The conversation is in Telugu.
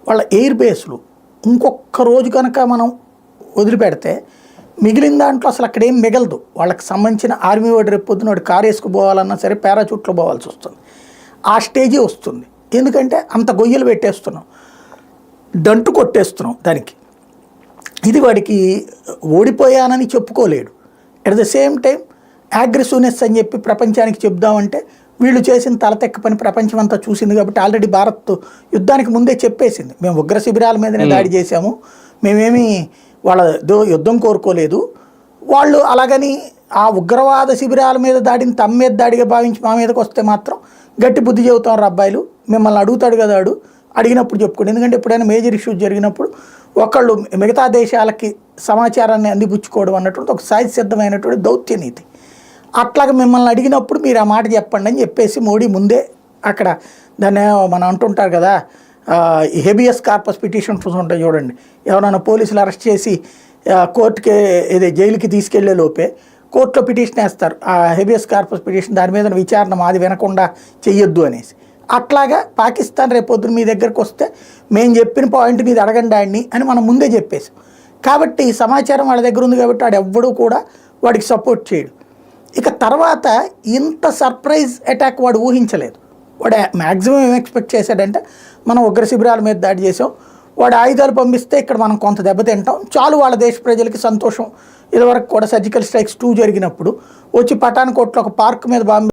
వాళ్ళ ఎయిర్ బేస్లు ఇంకొక రోజు కనుక మనం వదిలిపెడితే మిగిలిన దాంట్లో అసలు అక్కడ ఏం మిగలదు. వాళ్ళకి సంబంధించిన ఆర్మీ వాడు రేపు పొద్దున వాడు కారు వేసుకుపోవాలన్నా సరే పారాచూట్లో పోవాల్సి వస్తుంది. ఆ స్టేజే వస్తుంది. ఎందుకంటే అంత గొయ్యలు పెట్టేస్తున్నాం, దంటు కొట్టేస్తున్నాం దానికి. ఇది వాడికి ఓడిపోయానని చెప్పుకోలేడు. At the same time aggressiveness అని చెప్పి ప్రపంచానికి చెప్దామంటే వీళ్ళు చేసిన తలతెక్క పని ప్రపంచం అంతా చూసింది. కాబట్టి ఆల్రెడీ భారత్ యుద్ధానికి ముందే చెప్పేసింది, మేము ఉగ్ర శిబిరాల మీదనే దాడి చేశాము, మేమేమి వాళ్ళ యుద్ధం కోరుకోలేదు. వాళ్ళు అలాగని ఆ ఉగ్రవాద శిబిరాల మీద దాడిని తమ మీద దాడిగా భావించి మా మీదకి వస్తే మాత్రం గట్టి బుద్ధి చెబుతారు అబ్బాయిలు, మిమ్మల్ని అడుగుతాడు కదా అడిగినప్పుడు చెప్పుకోండి. ఎందుకంటే ఎప్పుడైనా మేజర్ ఇష్యూస్ జరిగినప్పుడు ఒకళ్ళు మిగతా దేశాలకి సమాచారాన్ని అందిపుచ్చుకోవడం అన్నటువంటి ఒక సహజసిద్ధమైనటువంటి దౌత్య నీతి. అట్లాగా మిమ్మల్ని అడిగినప్పుడు మీరు ఆ మాట చెప్పండి అని చెప్పేసి మోడీ ముందే అక్కడ దాన్ని మనం అంటుంటారు కదా, హెబియస్ కార్పస్ పిటిషన్స్ ఉంటాయి చూడండి. ఎవరైనా పోలీసులు అరెస్ట్ చేసి కోర్టుకి జైలుకి తీసుకెళ్లే లోపే కోర్టులో పిటిషన్ వేస్తారు, ఆ హెబియస్ కార్పస్ పిటిషన్, దాని మీద విచారణ మాది వినకుండా చెయ్యొద్దు అనేసి. అట్లాగా పాకిస్తాన్ రేపొద్దున మీ దగ్గరకు వస్తే మేము చెప్పిన పాయింట్ మీద అడగండి ఆడిని అని మనం ముందే చెప్పేసాం. కాబట్టి సమాచారం వాళ్ళ దగ్గర ఉంది కాబట్టి వాడు ఎవ్వడూ కూడా వాడికి సపోర్ట్ చేయడు. ఇక తర్వాత ఇంత సర్ప్రైజ్ అటాక్ వాడు ఊహించలేదు. వాడు మ్యాక్సిమం ఏం ఎక్స్పెక్ట్ చేశాడంటే మనం ఉగ్ర శిబిరాల మీద దాడి చేసాం, వాడు ఆయుధాలు పంపిస్తే ఇక్కడ మనం కొంత దెబ్బతింటాం చాలు, వాళ్ళ దేశ ప్రజలకి సంతోషం. ఇదివరకు కూడా సర్జికల్ స్ట్రైక్స్ 2 జరిగినప్పుడు వచ్చి పఠాన్కోట్లో ఒక పార్క్ మీద బాంబు